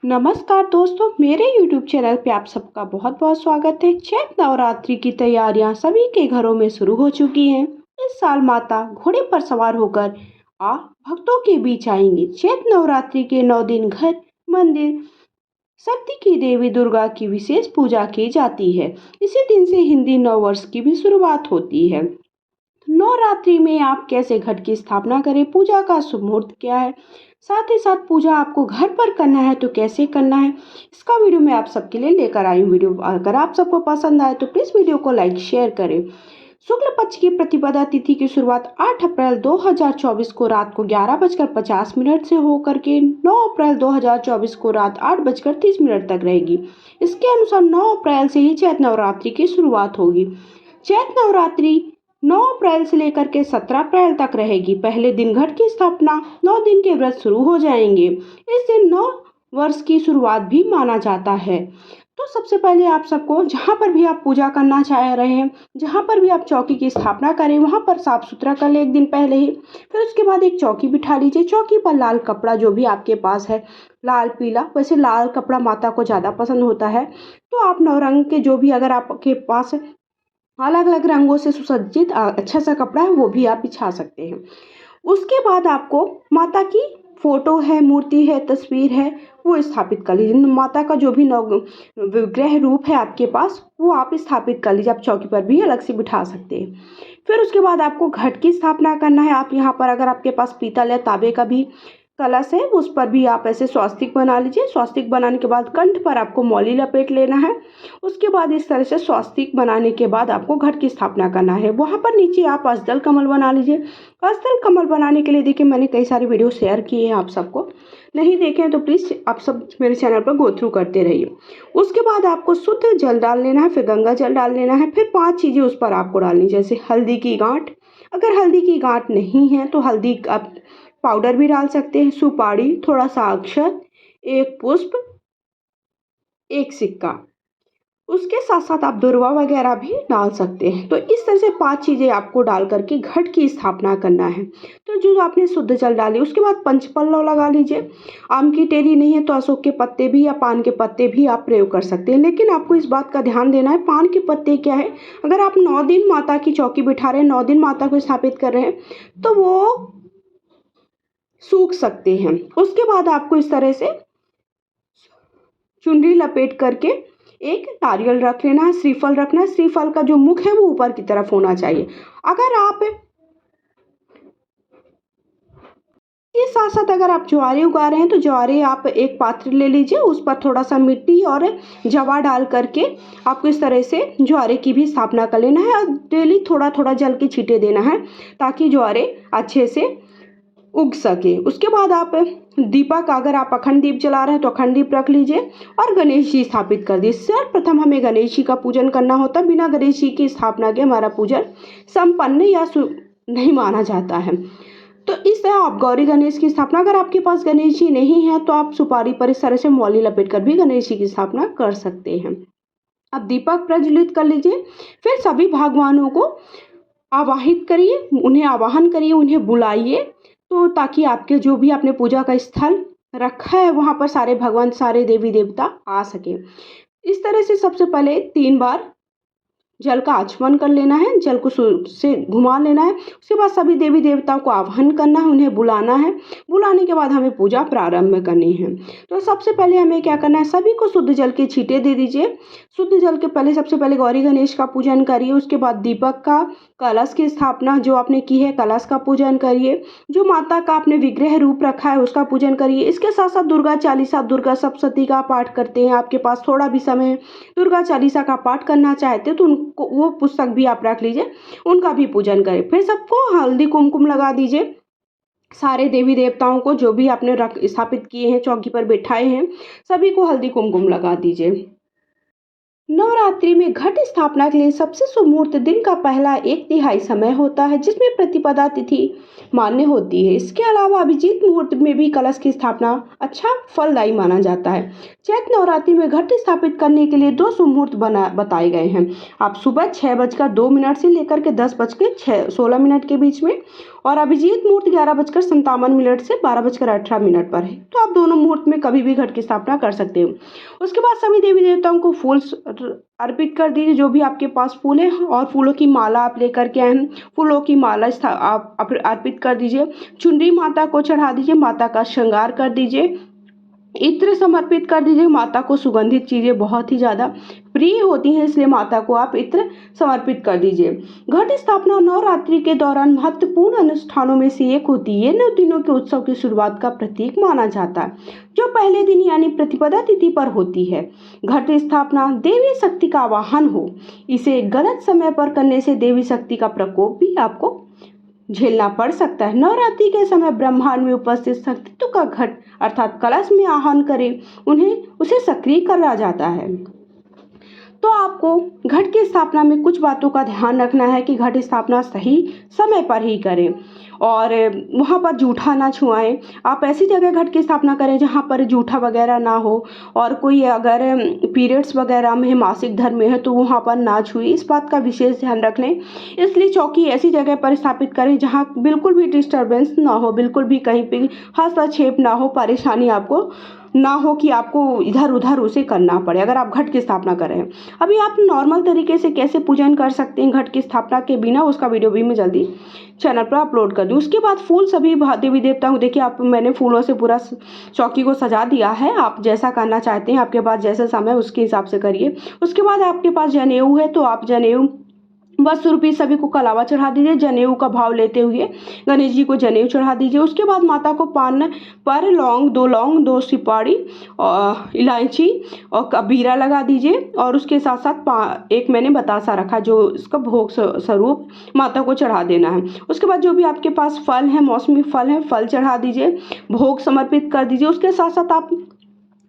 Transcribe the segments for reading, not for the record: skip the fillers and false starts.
नमस्कार दोस्तों, मेरे YouTube चैनल पे आप सबका बहुत बहुत स्वागत है। चैत्र नवरात्रि की तैयारियां सभी के घरों में शुरू हो चुकी हैं। इस साल माता घोड़े पर सवार होकर भक्तों के बीच आएंगी। चैत्र नवरात्रि के 9 दिन घर, मंदिर, शक्ति की देवी दुर्गा की विशेष पूजा की जाती है। इसी दिन से हिंदी नव वर्ष की भी शुरुआत होती है। नवरात्रि में आप कैसे घट की स्थापना करें, पूजा का शुभ मुहूर्त क्या है, साथ ही साथ पूजा आपको घर पर करना है तो कैसे करना है, इसका वीडियो मैं आप सबके लिए लेकर आई हूँ। वीडियो अगर आप सबको पसंद आए तो प्लीज़ वीडियो को लाइक शेयर करें। शुक्ल पक्ष की प्रतिपदा तिथि की शुरुआत 8 अप्रैल 2024 को रात को 11:50 से होकर के 9 अप्रैल 2024 को रात 8:30 तक रहेगी। इसके अनुसार 9 अप्रैल से ही चैत्र नवरात्रि की शुरुआत होगी। चैत्र नवरात्रि 9 अप्रैल से लेकर के 17 अप्रैल तक रहेगी। पहले दिन घट की स्थापना, 9 दिन के व्रत शुरू हो जाएंगे। इस दिन 9 वर्ष की शुरुआत भी माना जाता है। तो सबसे पहले आप सबको जहाँ पर भी आप पूजा करना चाह रहे हैं, जहाँ पर भी आप चौकी की स्थापना करें, वहाँ पर साफ सुथरा कर ले एक दिन पहले ही। फिर उसके बाद एक चौकी बिठा लीजिए। चौकी पर लाल कपड़ा जो भी आपके पास है, लाल पीला, वैसे लाल कपड़ा माता को ज़्यादा पसंद होता है, तो आप नवरंग के जो भी अगर आपके पास अलग अलग रंगों से सुसज्जित अच्छा सा कपड़ा है वो भी आप बिछा सकते हैं। उसके बाद आपको माता की फोटो है, मूर्ति है, तस्वीर है, वो स्थापित कर लीजिए। माता का जो भी नव विग्रह रूप है आपके पास वो आप स्थापित कर लीजिए। आप चौकी पर भी अलग से बिठा सकते हैं। फिर उसके बाद आपको घट की स्थापना करना है। आप यहाँ पर अगर आपके पास पीतल या तांबे का भी कलश है उस पर भी आप ऐसे स्वास्तिक बना लीजिए। स्वास्तिक बनाने के बाद कंठ पर आपको मौली लपेट लेना है। उसके बाद इस तरह से स्वास्तिक बनाने के बाद आपको घट की स्थापना करना है। वहाँ पर नीचे आप अष्टदल कमल बना लीजिए। अष्टदल कमल बनाने के लिए देखिए मैंने कई सारे वीडियो शेयर किए हैं, आप सबको नहीं देखे हैं तो प्लीज़ आप सब मेरे चैनल पर गो थ्रू करते रहिए। उसके बाद आपको शुद्ध जल डाल लेना है, फिर गंगा जल डाल लेना है। फिर 5 चीज़ें उस पर आपको डालनी, जैसे हल्दी की गांठ, अगर हल्दी की गांठ नहीं है तो हल्दी आप पाउडर भी डाल सकते हैं, सुपारी, थोड़ा सा अक्षत, एक पुष्प, एक सिक्का। उसके साथ साथ आप दुर्वा वगैरह भी डाल सकते हैं। तो इस तरह से 5 चीज़ें आपको डाल करके घट की स्थापना करना है। तो जो आपने शुद्ध जल डाली उसके बाद पंचपल्लव लगा लीजिए। आम की टेरी नहीं है तो अशोक के पत्ते भी या पान के पत्ते भी आप प्रयोग कर सकते हैं, लेकिन आपको इस बात का ध्यान देना है, पान के पत्ते क्या है, अगर आप 9 दिन माता की चौकी बिठा रहे हैं, 9 दिन माता को स्थापित कर रहे हैं तो वो सूख सकते हैं। उसके बाद आपको इस तरह से चुनरी लपेट करके एक नारियल रख लेना है, श्रीफल रखना है। श्रीफल का जो मुख है वो ऊपर की तरफ होना चाहिए। अगर आप ये साथ साथ अगर आप ज्वारे उगा रहे हैं तो ज्वारे आप एक पात्र ले लीजिए, उस पर थोड़ा सा मिट्टी और जवा डाल करके आपको इस तरह से ज्वारे की भी स्थापना कर लेना है और डेली थोड़ा थोड़ा जल के छींटे देना है ताकि ज्वारे अच्छे से उग सके। उसके बाद आप दीपक, अगर आप अखंड दीप जला रहे हैं तो अखंड दीप रख लीजिए और गणेश जी स्थापित कर दीजिए। सर्वप्रथम हमें गणेश जी का पूजन करना होता है। बिना गणेश जी की स्थापना के हमारा पूजन संपन्न या नहीं माना जाता है। तो इस तरह आप गौरी गणेश की स्थापना, अगर आपके पास गणेश जी नहीं है तो आप सुपारी पर इस तरह से मौली लपेट कर भी गणेश जी की स्थापना कर सकते हैं। अब दीपक प्रज्वलित कर लीजिए। फिर सभी भगवानों को आवाहित करिए, उन्हें आवाहन करिए, उन्हें बुलाइए, तो ताकि आपके जो भी आपने पूजा का स्थल रखा है वहाँ पर सारे भगवान, सारे देवी देवता आ सके। इस तरह से सबसे पहले 3 बार जल का आचमन कर लेना है, जल को से घुमा लेना है। उसके बाद सभी देवी देवताओं को आह्वान करना है, उन्हें बुलाना है। बुलाने के बाद हमें पूजा प्रारंभ करनी है। तो सबसे पहले हमें क्या करना है, सभी को शुद्ध जल के छींटे दे दीजिए। शुद्ध जल के पहले सबसे पहले गौरी गणेश का पूजन करिए। उसके बाद दीपक का, कलश की स्थापना जो आपने की है कलश का पूजन करिए। जो माता का आपने विग्रह रूप रखा है उसका पूजन करिए। इसके साथ साथ दुर्गा चालीसा, दुर्गा सप्तशती का पाठ करते हैं, आपके पास थोड़ा भी समय दुर्गा चालीसा का पाठ करना चाहते तो वो पुस्तक भी आप रख लीजिए, उनका भी पूजन करें। फिर सबको हल्दी कुमकुम लगा दीजिए। सारे देवी देवताओं को जो भी आपने स्थापित किए हैं, चौकी पर बैठाए हैं, सभी को हल्दी कुमकुम लगा दीजिए। नवरात्रि में घट स्थापना के लिए सबसे शुभ मुहूर्त दिन का पहला 1/3 समय होता है, जिसमें प्रतिपदा तिथि मान्य होती है। इसके अलावा अभिजीत मुहूर्त में भी कलश की स्थापना अच्छा फलदायी माना जाता है। चैत्र नवरात्रि में घट स्थापित करने के लिए 2 शुभ मुहूर्त बताए गए हैं। आप सुबह 6:02 से लेकर के 10:16 के बीच में, और अभिजीत मुहूर्त 11:57 से 12:18 पर है। तो आप दोनों मुहूर्त में कभी भी घट की स्थापना कर सकते हो। उसके बाद सभी देवी देवताओं को फूल अर्पित कर दीजिए, जो भी आपके पास फूल है, और फूलों की माला आप लेकर के आए हैं, फूलों की माला आप अर्पित कर दीजिए। चुनरी माता को चढ़ा दीजिए, माता का श्रृंगार कर दीजिए, इत्र समर्पित कर दीजिए। माता को सुगंधित चीज़ें बहुत ही ज़्यादा प्रिय होती हैं, इसलिए माता को आप इत्र समर्पित कर दीजिए। घट स्थापना नवरात्रि के दौरान महत्वपूर्ण अनुष्ठानों में से एक होती है। 9 दिनों के उत्सव की शुरुआत का प्रतीक माना जाता है, जो पहले दिन यानी प्रतिपदा तिथि पर होती है। घट स्थापना देवी शक्ति का आवाहन हो, इसे गलत समय पर करने से देवी शक्ति का प्रकोप भी आपको झेलना पड़ सकता है। नवरात्रि के समय ब्रह्मांड में उपस्थित शक्तित्व का घट अर्थात कलश में आह्वान करें, उसे सक्रिय करा जाता है। तो आपको घट की स्थापना में कुछ बातों का ध्यान रखना है कि घट स्थापना सही समय पर ही करें और वहाँ पर जूठा ना छुआएं। आप ऐसी जगह घट की स्थापना करें जहाँ पर जूठा वगैरह ना हो, और कोई अगर पीरियड्स वगैरह में मासिक धर्म में है तो वहाँ पर ना छुए, इस बात का विशेष ध्यान रख लें। इसलिए चौकी ऐसी जगह पर स्थापित करें जहाँ बिल्कुल भी डिस्टर्बेंस ना हो, बिल्कुल भी कहीं पर हस्तक्षेप ना हो, परेशानी आपको ना हो कि आपको इधर उधर उसे करना पड़े अगर आप घट की स्थापना कर रहे हैं। अभी आप नॉर्मल तरीके से कैसे पूजन कर सकते हैं घट की स्थापना के बिना, उसका वीडियो भी मैं जल्दी चैनल पर अपलोड कर दूँ। उसके बाद फूल सभी देवी देवता को देखिए, आप मैंने फूलों से पूरा चौकी को सजा दिया है। आप जैसा करना चाहते हैं, आपके पास जैसा समय उसके हिसाब से करिए। उसके बाद आपके पास जनेऊ है तो आप जनेऊ वस्त्र रूपी सभी को कलावा चढ़ा दीजिए। जनेऊ का भाव लेते हुए गणेश जी को जनेऊ चढ़ा दीजिए। उसके बाद माता को पान पर लौंग, 2 सुपारी और इलायची और कबीरा लगा दीजिए, और उसके साथ साथ एक मैंने बतासा रखा जो इसका भोग स्वरूप माता को चढ़ा देना है। उसके बाद जो भी आपके पास फल है, मौसमी फल है, फल चढ़ा दीजिए, भोग समर्पित कर दीजिए। उसके साथ साथ आप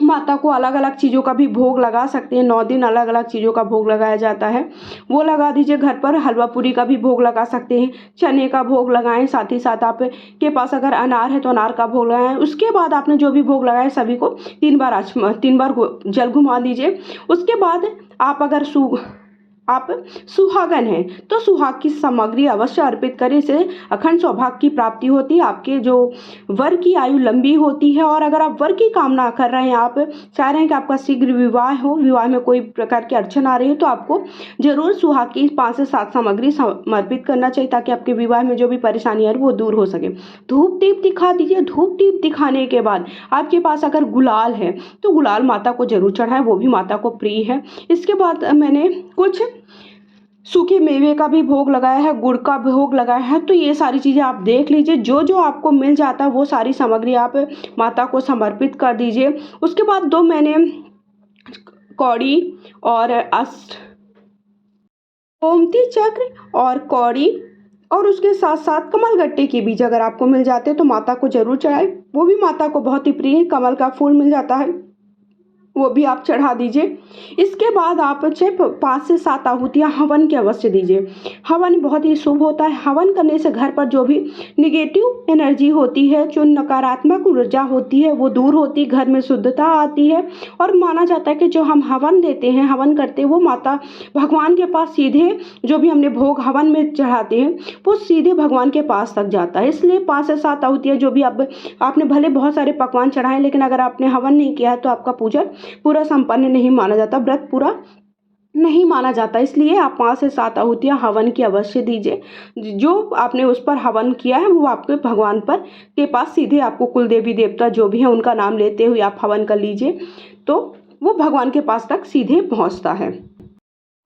माता को अलग अलग चीज़ों का भी भोग लगा सकते हैं। 9 दिन अलग अलग चीज़ों का भोग लगाया जाता है, वो लगा दीजिए। घर पर हलवा पूरी का भी भोग लगा सकते हैं, चने का भोग लगाएं। साथ ही साथ आप के पास अगर अनार है तो अनार का भोग लगाएं। उसके बाद आपने जो भी भोग लगाए सभी को 3 बार जल घुमा दीजिए। उसके बाद आप अगर आप सुहागन हैं तो सुहाग की सामग्री अवश्य अर्पित करें, इससे अखंड सौभाग्य की प्राप्ति होती है, आपके जो वर की आयु लंबी होती है। और अगर आप वर की कामना कर रहे हैं, आप चाह रहे हैं कि आपका शीघ्र विवाह हो, विवाह में कोई प्रकार की अड़चन आ रही है, तो आपको जरूर सुहाग की 5 से 7 सामग्री समर्पित करना चाहिए, ताकि आपके विवाह में जो भी परेशानी है वो दूर हो सके। धूप दीप दिखा दीजिए। धूप दीप दिखाने के बाद आपके पास अगर गुलाल है तो गुलाल माता को जरूर चढ़ाएं, वो भी माता को प्रिय है। इसके बाद मैंने कुछ सूखे मेवे का भी भोग लगाया है, गुड़ का भोग लगाया है। तो ये सारी चीज़ें आप देख लीजिए, जो जो आपको मिल जाता है वो सारी सामग्री आप माता को समर्पित कर दीजिए। उसके बाद 2 मैंने कौड़ी और गोमती चक्र और कौड़ी और उसके साथ साथ कमलगट्टे के बीज अगर आपको मिल जाते हैं तो माता को जरूर चढ़ाए, वो भी माता को बहुत ही प्रिय है। कमल का फूल मिल जाता है, वो भी आप चढ़ा दीजिए। इसके बाद आप 5 से 7 आहुतियाँ हवन के अवश्य दीजिए। हवन बहुत ही शुभ होता है। हवन करने से घर पर जो भी निगेटिव एनर्जी होती है, जो नकारात्मक ऊर्जा होती है, वो दूर होती है, घर में शुद्धता आती है। और माना जाता है कि जो हम हवन देते हैं, हवन करते हैं, वो माता भगवान के पास सीधे, जो भी हमने भोग हवन में चढ़ाते हैं वो सीधे भगवान के पास तक जाता है। इसलिए 5 से 7 आहुतियाँ जो भी आपने भले बहुत सारे पकवान चढ़ाए, लेकिन अगर आपने हवन नहीं किया है तो आपका पूजन पूरा संपन्न नहीं माना जाता, व्रत पूरा नहीं माना जाता। इसलिए आप 5 से 7 आहुतियाँ हवन की अवश्य दीजिए। जो आपने उस पर हवन किया है वो आपके भगवान पर के पास सीधे, आपको कुल देवी देवता जो भी हैं उनका नाम लेते हुए आप हवन कर लीजिए, तो वो भगवान के पास तक सीधे पहुंचता है।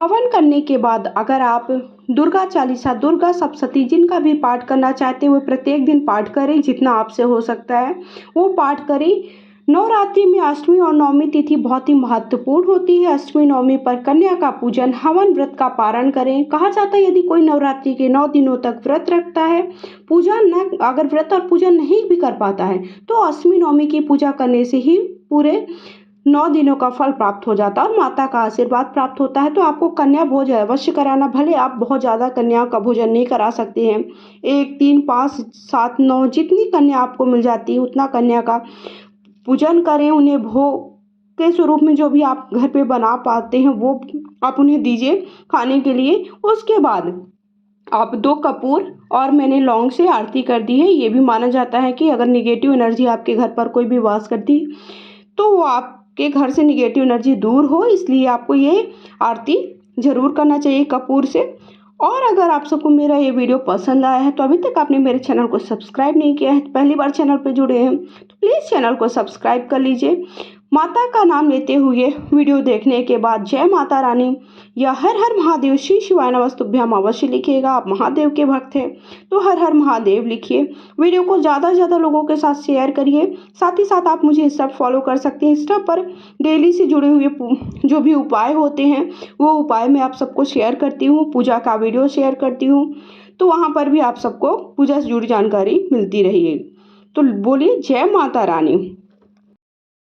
हवन करने के बाद अगर आप दुर्गा चालीसा, दुर्गा सप्तशती जिनका भी पाठ करना चाहते हैं वो प्रत्येक दिन पाठ करें, जितना आपसे हो सकता है वो पाठ करें। नवरात्रि में अष्टमी और नवमी तिथि बहुत ही महत्वपूर्ण होती है। अष्टमी नवमी पर कन्या का पूजन, हवन, व्रत का पारण करें। कहा जाता है यदि कोई नवरात्रि के 9 दिनों तक व्रत रखता है, पूजा न अगर व्रत और पूजन नहीं भी कर पाता है तो अष्टमी नवमी की पूजा करने से ही पूरे 9 दिनों का फल प्राप्त हो जाता है और माता का आशीर्वाद प्राप्त होता है। तो आपको कन्या भोज अवश्य कराना, भले आप बहुत ज़्यादा कन्या का भोजन नहीं करा सकते हैं, 1, 3, 5, 7, 9 जितनी कन्या आपको मिल जाती है उतना कन्या का पूजन करें। उन्हें भोग के स्वरूप में जो भी आप घर पे बना पाते हैं वो आप उन्हें दीजिए खाने के लिए। उसके बाद आप 2 कपूर और मैंने लौंग से आरती कर दी है। ये भी माना जाता है कि अगर नेगेटिव एनर्जी आपके घर पर कोई भी वास करती तो वो आपके घर से नेगेटिव एनर्जी दूर हो, इसलिए आपको ये आरती ज़रूर करना चाहिए कपूर से। और अगर आप सबको मेरा ये वीडियो पसंद आया है तो अभी तक आपने मेरे चैनल को सब्सक्राइब नहीं किया है, पहली बार चैनल पर जुड़े हैं तो प्लीज़ चैनल को सब्सक्राइब कर लीजिए। माता का नाम लेते हुए वीडियो देखने के बाद जय माता रानी या हर हर महादेव श्री शिवाय नमस्तुभ्यम अवश्य लिखिएगा। आप महादेव के भक्त हैं तो हर हर महादेव लिखिए। वीडियो को ज़्यादा से ज़्यादा लोगों के साथ शेयर करिए। साथ ही साथ आप मुझे इंस्टा फॉलो कर सकते हैं। इंस्टा पर डेली से जुड़े हुए जो भी उपाय होते हैं वो उपाय मैं आप सबको शेयर करती हूँ, पूजा का वीडियो शेयर करती हूँ, तो वहाँ पर भी आप सबको पूजा से जुड़ी जानकारी मिलती रहेगी। तो बोलिए जय माता रानी।